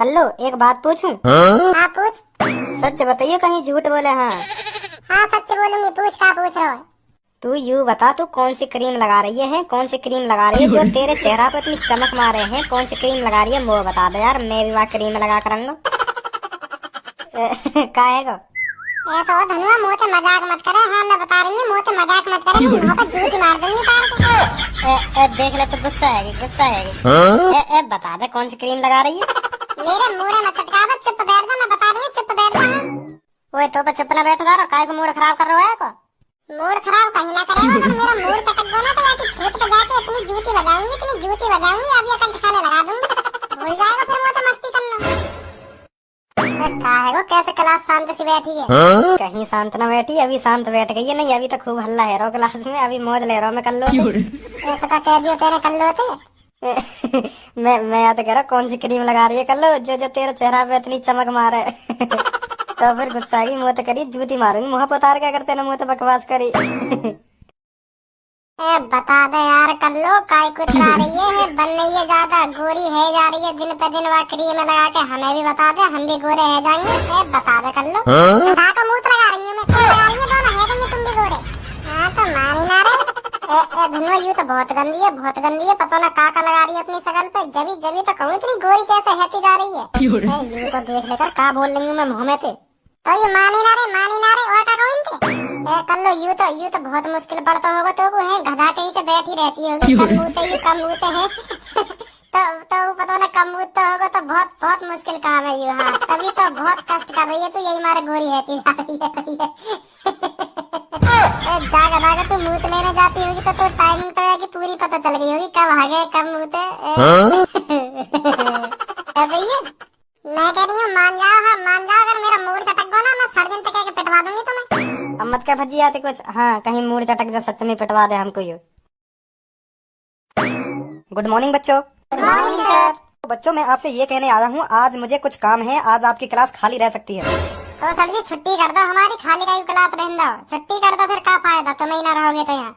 कल्लो एक बात पूछूं? हाँ पूछ। सच बताइए, कहीं झूठ बोले? हाँ हाँ सच बोलूंगी, पूछ क्या पूछ रहा है। तू यू बता, तू कौन सी क्रीम लगा रही है? कौन सी क्रीम लगा रही है जो तेरे चेहरा पे इतनी चमक मारे हैं? कौन सी क्रीम लगा रही है वो बता दे यार, मैं भी वह क्रीम लगा कर आऊंगा। का है गो? ऐसा हो धनुआ, मुँह से मजाक मत करे। हाँ मैं बता रही हूँ, मुँह से मजाक मत करे, मुँह पर जूती मार दूंगी तार को। देख ले तो गुस्सा है, गुस्सा है। बता दे कौन सी क्रीम लगा रही है? मेरे मुँह मत चटकावा, चुप बैठ जा, मैं बता रही हूँ, चुप बैठ जा। ओए तो पे चुप ना बैठ जा, काय को मूड खराब कर रहा है को? मूड खराब कहीं ना करेगा। अगर मेरा मूड चटक गया ना तो या कि ठूठ पे जाके इतनी जूती बजाऊंगी, इतनी जूती बजाऊंगी, अब ये कल खाने लगा दूंगी, भूल जाएगा फिर मुझसे मस्ती करना। का है वो, कैसे क्लास शांत सी बैठी है? कहीं शांत ना बैठी, अभी शांत बैठ गई है। नहीं अभी तो खूब हल्ला है रो क्लास में, अभी मौज ले रहा मैं। कर लो ऐसा का कह दियो तेरे कर लो थे। मैं याद कह रहा कौन सी क्रीम लगा रही है कर लो, जो जो तेरे चेहरा पे इतनी चमक मारे। तो फिर गुस्सा की मुँह तो करी, जूती मारूंगी मुँह पर उतार के अगर तेने मुँह तो बकवास करी। बता दे यार कर लो, काय कुतरा रही है, बन रही है ज्यादा, गोरी है जा रही है दिन पे दिन, वह क्रीम लगा के हमें भी बता दे, हम भी गोरे है जाएंगे। बता दे कर लो। का को मुँह लगा रही हूँ मैं, कौन लगा रही है? दोनों है जाएंगे तुम भी गोरे। हाँ तो मानी ना रे। धनुआ यू तो बहुत गंदी है, बहुत गंदी है। पता ना का लगा रही है अपनी शकल पे। जबी जबी तो कहूँ इतनी गोरी कैसे हैती जा रही है। यू तो देख लेकर का बोल रही हूँ मैं मुँह में थे। तो ये मानी ना रे, मानी ना रे। और का कहूँ इनके कर लो। यू तो बहुत मुश्किल पड़ता होगा तो वो है, गधा कहीं से बैठी रहती होगी। कम बूते हैं। तो पता ना कम बूते होगा तो बहुत बहुत मुश्किल काम है यू। हाँ तभी तो बहुत कष्ट कर रही है तू, यही मारे गोरी है जागा भागा तू मूत लेने जाती होगी तो टाइमिंग तो की पूरी पता चल गई होगी, कब भागे कब मूते। ऐसे ही है। मैं कह रही हूँ मान जाओ, हाँ मान जाओ। अगर मेरा मूड चटक गया ना, मैं सर्जन तक के पिटवा दूंगी तुम्हें। अब मत क्या भजी आती कुछ। हाँ कहीं मूड चटक जा, सच में पिटवा दे हमको यू। गुड मॉर्निंग बच्चों। Good morning sir. तो बच्चों मैं आपसे ये कहने आया हूँ, आज मुझे कुछ काम है, आज आपकी क्लास खाली रह सकती है। तो सर जी छुट्टी कर दो, हमारी खाली का क्लास रहने दो। छुट्टी कर दो, फिर क्या फायदा, तुम ही ना रहोगे तो यहाँ।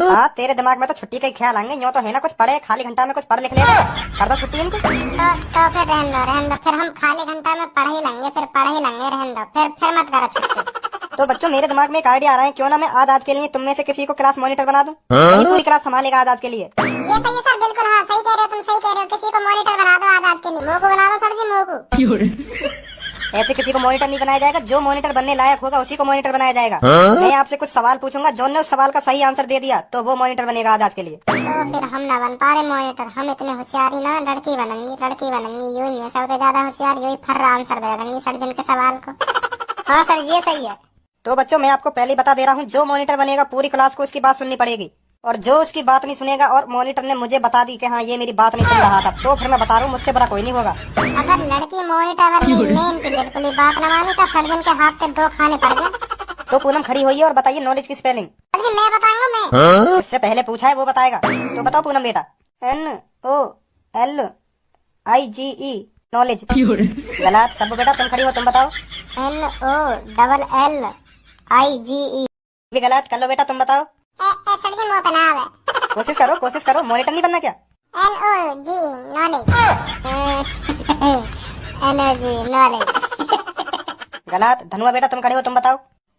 हाँ तेरे दिमाग में तो छुट्टी का ही ख्याल आएंगे, यूँ तो है ना कुछ पढ़े खाली घंटा में कुछ पढ़ लिख लेगा। कर दो छुट्टी इनको। तो फिर रहने दो, फिर हम खाली घंटा में पढ़ ही लेंगे, फिर पढ़ ही लेंगे। रहने दो, फिर मत करो छुट्टी। तो बच्चों मेरे दिमाग में एक आइडिया आ रहा है, क्यों ना मैं आज के लिए तुम में से किसी को क्लास मॉनिटर बना दूं। पूरी क्लास संभालेगा आज के लिए। ये सही है सर, बिल्कुल। हाँ सही कह रहे हो तुम, सही कह रहे हो। किसी को मॉनिटर बना दो आज के लिए। मोको बना दो सर जी, मोको। ऐसे किसी को मॉनिटर नहीं बनाया जाएगा, जो मॉनिटर बनने लायक होगा उसी को मॉनिटर बनाया जाएगा। मैं आपसे कुछ सवाल पूछूंगा, जो ने उस सवाल का सही आंसर दे दिया तो वो मॉनिटर बनेगा आज के लिए। तो फिर हम ना बन पा रहे मॉनिटर, हम इतने होशियारी ना, लड़की बनेंगी, लड़की बनेंगी। यूं ही है, सबसे ज्यादा होशियार यही फर्रा आंसर दे देंगी सर्जन के सवाल को। हाँ सर ये सही है। तो बच्चों मैं आपको पहले ही बता दे रहा हूँ, जो मॉनिटर बनेगा पूरी क्लास को उसकी बात सुननी पड़ेगी, और जो उसकी बात नहीं सुनेगा और मॉनिटर ने मुझे बता दी कि हाँ ये मेरी बात नहीं सुन रहा था, तो फिर मैं बता रहा हूँ मुझसे बड़ा कोई नहीं होगा। अगर लड़की मॉनिटर बननी मेन की बिल्कुल ही बात न मानी तो सर्जन के हाथ पे 2 खाने पड़ गए। तो पूनम खड़ी हुई है और बताइए नॉलेज की स्पेलिंग। जी मैं बताऊंगा। मैं इससे पहले पूछा है वो बताएगा, तो बताओ पूनम बेटा। NOLIGE knowledge. गलत। सब बेटा तुम खड़ी हो, तुम बताओ। NOLLIGE भी गलत। कर लो बेटा, तुम बताओ। सर जी मुँह पे ना आवे। कोशिश करो मॉनिटर नहीं बनना क्या? NOG knowledge. NOG knowledge. गलत। धनुआ बेटा तुम खड़े हो, तुम बताओ।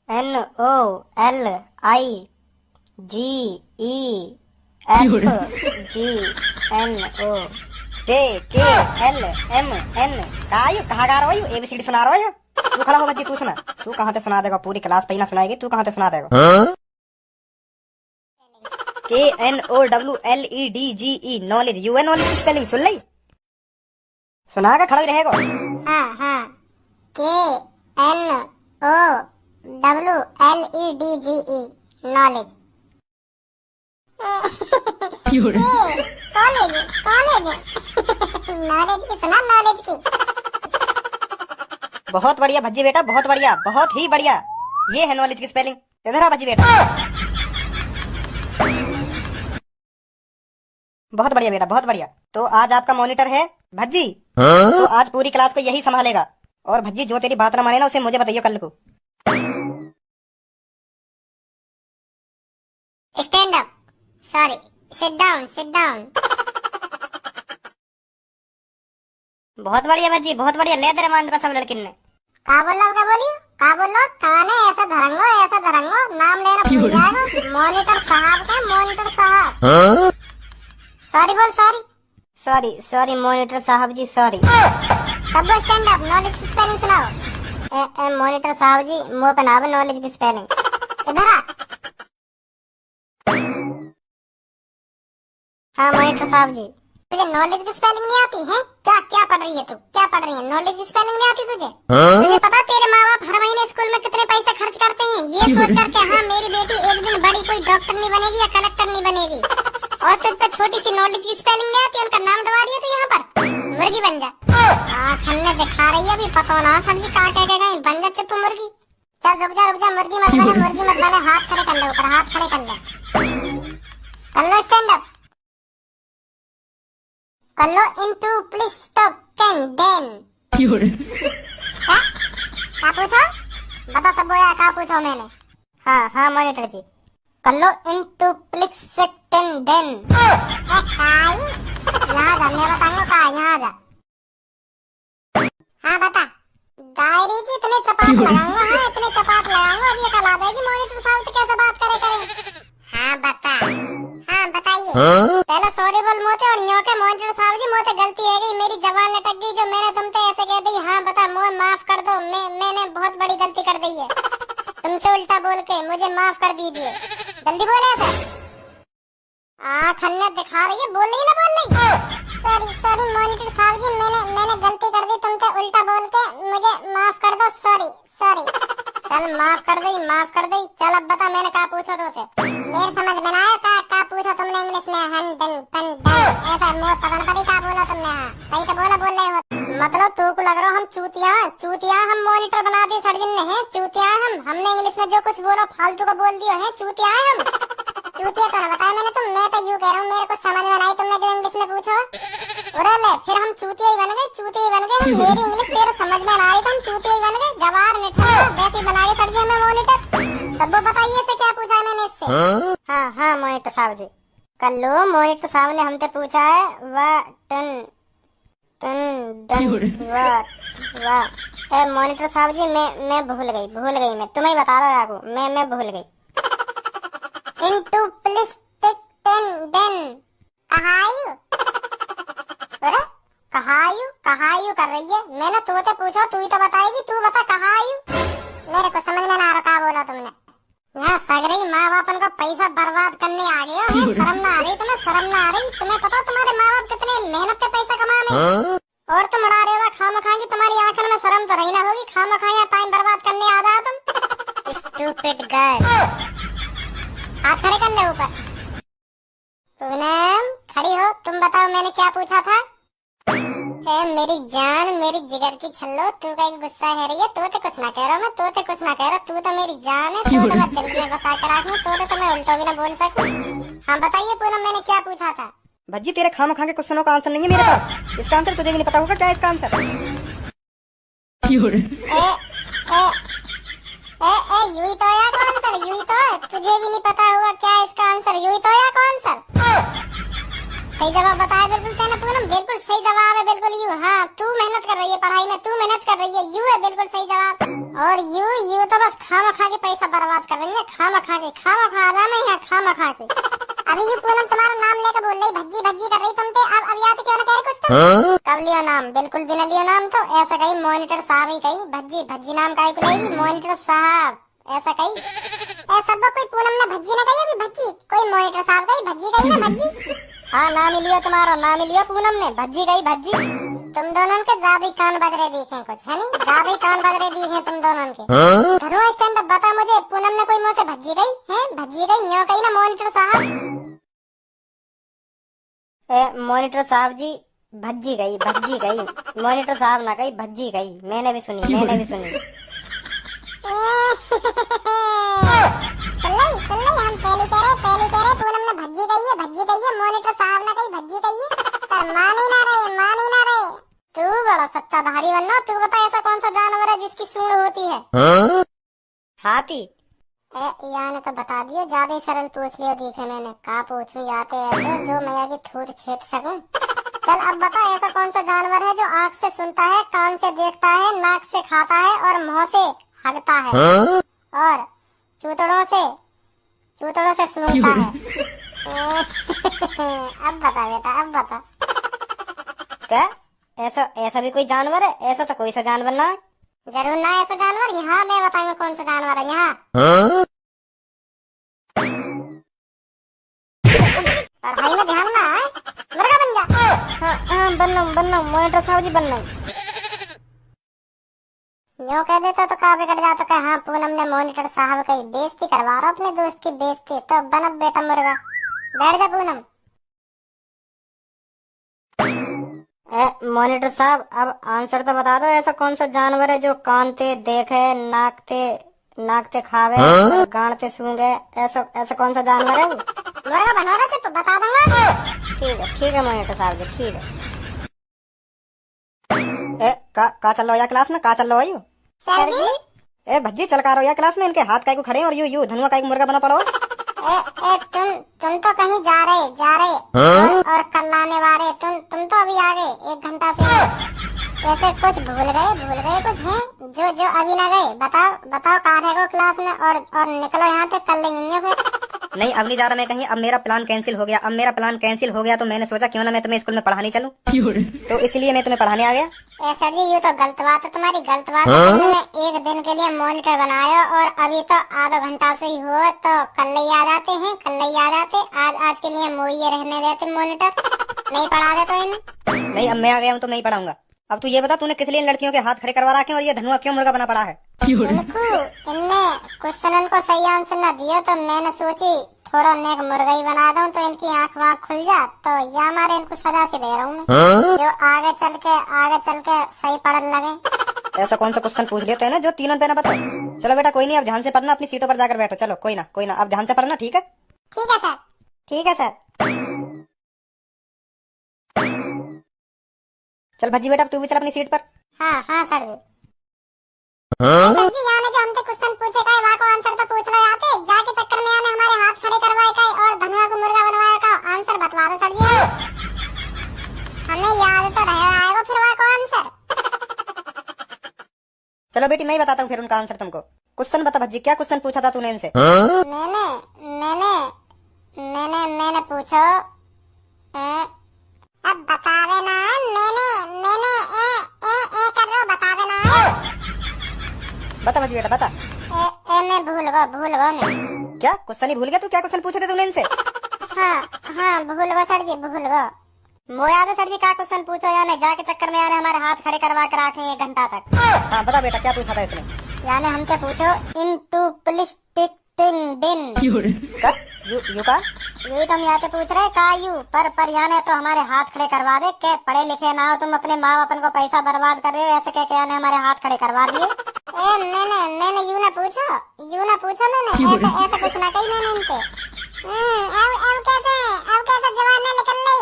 NOLIGEFGNOJKLMN। कहाँ गा रहा हो? ABCD सुना रहा हो? तू खड़ा हो बच्ची, तू सुना। तू कहाँ से सुना देगा, पूरी क्लास पे ही ना सुनाएगी, तू कहाँ से सुना देगा? KNOWLEDGE knowledge. UN नॉलेज की स्पेलिंग सुन ली? सुना के खड़ा ही रहेगा। हाँ KNOWLEDGE नॉलेज। कॉलेज नॉलेज की सुना, नॉलेज की। बहुत बढ़िया भज्जी बेटा, बहुत बढ़िया, बहुत ही बढ़िया। ये है नॉलेज की स्पेलिंग। इधर आ भज्जी बेटा। बहुत बढ़िया बेटा, बहुत बढ़िया। तो आज आपका मॉनिटर है भज्जी। तो आज पूरी क्लास को यही संभालेगा। और भज्जी जो तेरी बात ना माने ना उसे मुझे बताइए कल को। Stand up, sorry sit down, sit down. बहुत बढ़िया भज्जी, बहुत बढ़िया। ले तेरे मान सब लड़किन ने। का बोल बोलियो का बोलो काने ऐसा धरंगो नाम लेना भूल जाएगा। मॉनिटर साहब का मॉनिटर साहब। सॉरी बोल सॉरी। सॉरी सॉरी मॉनिटर साहब जी, सॉरी। सब स्टैंड अप, नॉलेज की स्पेलिंग सुनाओ। मॉनिटर साहब जी मुंह पे नावे नॉलेज की स्पेलिंग। इधर आ। हाँ मॉनिटर साहब जी। तुझे नॉलेज की स्पेलिंग नहीं आती है क्या? क्या पढ़ रही है तू? क्या पढ़ रही है? नॉलेज की स्पेलिंग नहीं आती तुझे? तुझे पता तेरे माँ बाप हर महीने स्कूल में कितने पैसे खर्च करते हैं ये सोच करके हाँ मेरी बेटी एक दिन बड़ी कोई डॉक्टर नहीं बनेगी या कलेक्टर नहीं बनेगी, और तुझ पे छोटी सी नॉलेज की स्पेलिंग नहीं आती, उनका नाम दबा दिया तू यहाँ पर। मुर्गी बन जा। खन्ने दिखा रही है अभी पता ना सर जी कहाँ कह गए। बन जा चुप मुर्गी। चल रुक जा मुर्गी मत बने, मुर्गी मत बने। हाथ खड़े कर ले ऊपर, हाथ खड़े कर ले। कर लो स्टैंड अप। कर लो into please stop can then. क्या पूछा? बता सब बोया क्या पूछा मैंने? हाँ हाँ मॉनिटर जी। कर लो इनटू प्लीज सेक्टन देन। यहाँ जा, मैं बताऊंगा कहा। यहाँ जा। हाँ बता। डायरी की इतने चपाट लगाऊंगा, हाँ इतने चपाट लगाऊंगा अब ये कल आ जाएगी मॉनिटर साहब से कैसे बात करे। हाँ बता। हाँ बताइए। पहले सॉरी बोल मोते और न्यो के मॉनिटर साहब जी मोते गलती है गई, मेरी जबान लटक गई जो मैंने तुमसे ऐसे कह दी। हाँ बता मुझे माफ कर दो, मैंने बहुत बड़ी गलती कर दी है। तुमसे उल्टा बोल के मुझे माफ कर दीजिए। जल्दी बोले ऐसे। खन्ने दिखा रही है, बोल रही ना बोल रही। सॉरी सॉरी मॉनिटर साहब जी मैंने गलती कर दी, तुमसे उल्टा बोल के मुझे माफ कर दो। Sorry sorry. चल माफ कर दी, माफ कर दी। चल अब बता मैंने क्या पूछा तो मेरे समझ में आया क्या पूछा तुमने इंग्लिश में? हन डन पन डन ऐसा मुंह पकड़ पड़ी क्या बोला तुमने? हाँ सही तो बोला बोल रहे हो। मतलब तू को लग रहा हम चूतिया हम मॉनिटर बना दिए सर्जन ने है। चूतिया हमने इंग्लिश में जो कुछ बोला फालतू का बोल दिया है। चूतिया हम चूतिया तो ना बताया मैंने तुम। मैं तो यूँ कह रहा हूँ मेरे को समझ में आई तुमने जो इंग्लिश में पूछा। ले फिर हम चूतिया ही बन गए, चूतिया ही बन गए हम। मेरी इंग्लिश तेरे समझ में ना आई तो हम चूतिया ही बन गए। गवार निठा वैसे बना के सर जी हमें मॉनिटर। सब बताइए से क्या पूछा मैंने इससे? हाँ हाँ मॉनिटर साहब जी। कर लो मॉनिटर साहब ने हमसे पूछा है वाह टन टन डन वाह। मॉनिटर साहब जी मैं भूल गई। मैं तुम्हें बता रहा हूँ मैं भूल गई। Into please tick ten then. कहाँ यू कर रही है? मैंने तुझसे पूछा तू ही तो बताएगी। तू बता कहाँ यू? मेरे को समझ में ना आ रहा क्या बोला तुमने। यहाँ सगरी माँ बाप को पैसा बर्बाद करने आ गया है। शर्म ना आ रही तुम्हें? शर्म ना आ रही? तुम्हें पता तुम्हारे माँ बाप कितने मेहनत से पैसा कमाने और तुम उड़ा रहे हो खामखा की। तुम्हारी आंखों में शर्म तो रही ना होगी। खामखा यहाँ टाइम बर्बाद करने आ जाओ तुम। Stupid girl. हाथ खड़े कर ले ऊपर। पूनम खड़ी हो। तुम बताओ मैंने क्या पूछा था? मेरी जान मेरी जिगर की छल्लो तू का गुस्सा है रही है। तो कुछ ना कह रहा मैं, तो कुछ ना कह रहा। तू तो मेरी जान है, तो मैं दिल में बसा कर रखूं, तो मैं उल्टा भी ना बोल सकूं। हाँ बताइए पूनम मैंने क्या पूछा था? भज्जी तेरे खामखा के क्वेश्चनों का आंसर नहीं है मेरे पास। इसका आंसर तुझे भी नहीं पता होगा। क्या है इसका आंसर? यूं तो या कौन सर? यूं तो तुझे भी नहीं पता होगा क्या इसका आंसर? यूं तो या कौन सर? सही जवाब बताया बिल्कुल तेने पूनम, बिल्कुल सही जवाब है। बिल्कुल यू। हाँ तू मेहनत कर रही है पढ़ाई में, तू मेहनत कर रही है। यू है बिल्कुल सही जवाब। और यू तो बस खामखा के पैसा बर्बाद कर रही है। खामखा मैं यहाँ खामखा के। अभी यू पूनम तुम्हारा नाम लेकर बोल रही भज्जी भज्जी कर रही तुम। अब याद क्यों ना कह रही कुछ तो? कब लियो नाम? बिल्कुल भी न लियो नाम। तो ऐसा कही मॉनिटर साहब ही कही। भज्जी भज्जी नाम का लेगी मॉनिटर साहब ऐसा कही। सब कोई पूनम ने भज्जी ना कही। अभी भज्जी कोई मॉनिटर साहब कही भज्जी कही ना भज्जी। हाँ नाम लिया तुम्हारा, नाम लिया पूनम ने। भज्जी गई भज्जी। तुम दोनों के ज्यादा कान बजरे दिखे कुछ है नहीं? ज्यादा कान बजरे दिखे तुम दोनों के। धरो स्टैंड अप बता मुझे पूनम ने कोई मुँह से भज्जी गई है? भज्जी गई न्यो कही ना मॉनिटर साहब? मॉनिटर साहब जी भज्जी गई मॉनिटर साहब ना गई भज्जी गई। मैंने भी सुनी सुन ली हम पहले कह रहे पूनम ने भज्जी गई है मॉनिटर साहब ने कही भज्जी गई है। पर मान ही ना रहे। तू बड़ा सच्चा धारी बनना। तू बता ऐसा कौन सा जानवर है जिसकी सूंड होती है? हाथी। याने तो बता दियो। ज्यादा ही सरल पूछ लियो। देखे मैंने कहा पूछू याते ऐसे जो मैं आगे थूत छेद सकूं। चल अब बता, ऐसा कौन सा जानवर है जो आँख से सुनता है, कान से देखता है, नाक से खाता है और मुंह से हगता है और चूतड़ों से सूंघता है। अब बता बेटा, अब बता। क्या ऐसा ऐसा भी कोई जानवर है? ऐसा तो कोई सा जानवर ना है। जरूर ना ऐसा जानवर। यहाँ मैं बताऊंगा कौन सा जानवर है। यहाँ पढ़ाई में ध्यान ना है, मुर्गा बन जा। हाँ बनना मॉनिटर साहब जी बनना। यूँ कह देता तो का बिगड़ जाता। कह हाँ पूनम ने मॉनिटर साहब की बेइज्जती करवा रहा, अपने दोस्त की बेइज्जती। तो बन अब बेटा मुर्गा, बैठ जा पूनम। मॉनिटर साहब अब आंसर तो बता दो, ऐसा कौन सा जानवर है जो कानते देखे, नाकते खावे और गांडते सूंघे? ऐसा कौन सा जानवर है वो? मुर्गा बना रहा तो बता दूंगा। ठीक है मॉनिटर साहब जी, ठीक है। का चल रहा है क्लास में? का चल रहा है यू? सर जी भज्जी चल का रहा है क्लास में? इनके हाथ काहे को खड़े और यू धनुआ काहे को मुर्गा बना पड़ो? तुम तो कहीं जा रहे और कल आने वाले। तुम तो अभी आ गए 1 घंटा से। ऐसे कुछ भूल गए कुछ हैं जो अभी ना गए। बताओ कहाँ रह गए क्लास में और निकलो यहाँ से, कल लेंगे फिर। नहीं अब नहीं जा रहा मैं कहीं। अब मेरा प्लान कैंसिल हो गया। तो मैंने सोचा क्यों ना मैं तुम्हें स्कूल में पढ़ाने चलूं। तो इसलिए मैं तुम्हें पढ़ाने आ गया। सर जी ये तो गलत बात है तुम्हारी, गलत बात है। तुमने 1 दिन के लिए मॉनिटर बनाया और अभी तो आधा घंटा से ही हो, तो कल ही आ जाते। आज के लिए मोइये रहने देते मॉनिटर, नहीं पढ़ा दे तो इन्हें। नहीं अब मैं आ गया हूँ तो मैं ही पढ़ाऊंगा। अब तू ये बता, तूने किस लिए इन लड़कियों के हाथ खड़े करवा रखे और ये धनुआ क्यों मुर्गा बना पड़ा है? इनने क्वेश्चन को सही आंसर न दिया तो मैंने सोची थोड़ा नेक मुर्गा ही बना दूं तो इनकी आँख वाँख खुल जा। तो या हमारे इनको सजा से दे रहा हूँ मैं, जो आगे चल के सही पढ़ने लगे। ऐसा कौन सा क्वेश्चन पूछ लेते हैं ना जो तीनों पे ना बताओ? चलो बेटा कोई नहीं, अब ध्यान से पढ़ना, अपनी सीटों पर जाकर बैठो। चलो कोई ना अब ध्यान से पढ़ना, ठीक है? ठीक है सर। चल भज्जी बेटा तू भी चल अपनी सीट पर। हाँ सर जी। सर जी यहाँ जो हमसे क्वेश्चन पूछे का वहाँ को आंसर तो पूछ रहे आते, जाके चक्कर में आने हमारे हाथ खड़े करवाए का और धनुआ को मुर्गा बनवाया का आंसर बतवा दो सर जी। हमें याद तो रहे आएगा फिर वहाँ को आंसर। चलो बेटी मैं ही बताता हूँ फिर उनका आंसर तुमको। क्वेश्चन बता भज्जी, क्या क्वेश्चन पूछा था तूने इनसे? मैंने पूछो। अब बता देना। मैंने कर रो, बता देना। बता भज्जी बेटा बता। मैं भूल गो मैं। क्या क्वेश्चन ही भूल गया तू? क्या क्वेश्चन पूछे थे तूने इनसे? हाँ भूल गो सर जी, भूल गो। वो याद है सर जी क्या क्वेश्चन पूछा यानी जाके चक्कर में आने हमारे हाथ खड़े करवा कर रखे 1 घंटा तक? हाँ बता बेटा क्या पूछा था इसने? यानी हमसे पूछो इनटू प्लिस्टिक दिन। यू का यू तुम यहाँ से पूछ रहे का यू पर यानी तो हमारे हाथ खड़े करवा दे। के पढ़े लिखे ना हो तुम, अपने माँ बापन को पैसा बर्बाद कर रहे हो, ऐसे कह के यानी हमारे हाथ खड़े करवा दिए। मैंने यू ना पूछा मैंने ऐसा कुछ ना कही मैंने इनसे। अब कैसे जवान ना निकल रही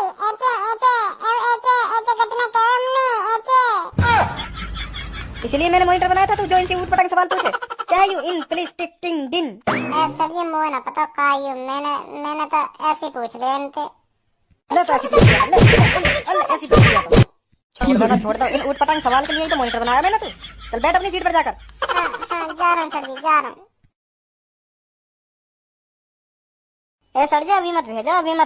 इसलिए मैंने मॉनिटर बनाया था तू जो इनसे ऊट पटांग सवाल पूछे। क्या यू इन प्लीज टिक टिंग दिन? सर ये मोह ना पता का यू मैंने तो ऐसे ही पूछ लिया इनसे। छोड़ दो इन ऊट पटांग सवाल के लिए ही तो मॉनिटर बनाया मैंने। तू चल बैठ अपनी सीट पर जाकर। जा रहा हूँ सर जी, जा रहा हूँ। सर जी अभी मत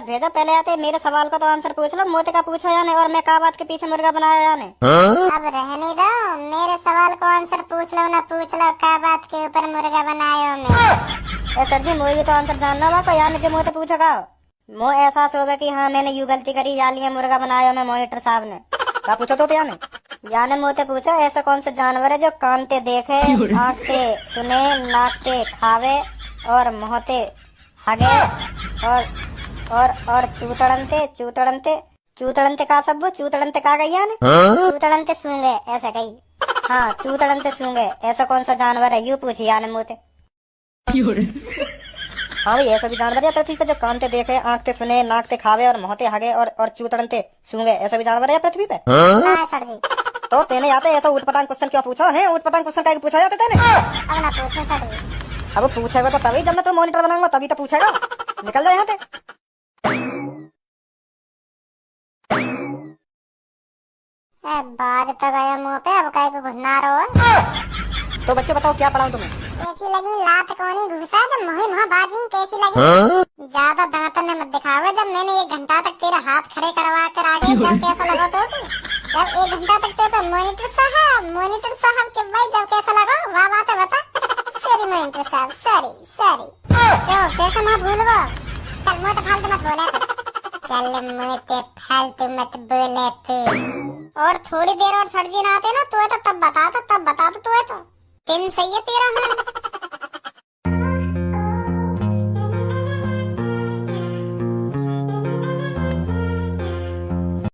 भेजो, पहले आते मेरे सवाल का तो आंसर पूछ लो। मोते का पूछा याने और मैं का बात के पीछे मुर्गा बनाया याने? अब रहने दो, मेरे सवाल को आंसर पूछ लो ना पूछ लो, का बात के ऊपर मुर्गा बनाया मैं। सर जी मुझे भी तो आंसर जानना होगा यानी जो मोते पूछा का मो एहसास होगा कि हाँ मैंने यू गलती करी या लिए मुर्गा बनाया मैं मॉनिटर साहब ने। क्या पूछो तो याने मोते पूछा ऐसा कौन सा जानवर है जो कानते देखे, आँखते सुने, नाकते खावे और मुँहते हगे और चूतड़नते का सब चूतड़नते का गई यानी चूतड़नते सूंघे ऐसा कही। हाँ चूतड़नते सूंघे ऐसा कौन सा जानवर है यू पूछी यानी मोते। हाँ भाई ऐसा भी जानवर है पृथ्वी पे जो कानते देखे, आँखते सुने, नाकते खावे और मुँहते हगे और चूतड़नते सूंघे, ऐसा भी जानवर है पृथ्वी पे? सर जी। तो तेने आते ऐसा ऊटपटांग क्वेश्चन क्यों पूछा है? ऊटपटांग क्वेश्चन का पूछा जाता तेने? अब ना पूछो सर जी। अब पूछेगा तो तभी जब मैं तो मॉनिटर बनाऊंगा तभी तो पूछेगा। निकल जाए यहाँ से। ए बाज तो गया मुंह पे, अब कहीं को घुसना रहो। तो बच्चे बताओ क्या पढ़ाऊं तुम्हें? कैसी लगी लात कोनी घुसा जब मुही मुहा बाजी, कैसी लगी? ज्यादा दांतन मत दिखावे। जब मैंने 1 घंटा तक तेरे हाथ खड़े करवा कर आ गई, जब कैसा लगा तो जब 1 घंटा तक तो मॉनिटर साहब के भाई जब कैसा लगा वाह बात है बता। सॉरी मॉनिटर साहब, सॉरी। जो कैसे मत भूल गो। चल मुझे तो फालतू मत बोले। चल मुझे फालतू मत बोले तू। और थोड़ी देर और सर्जी ना आते ना तो तब बता तो तू है तो दिन सही है तेरा।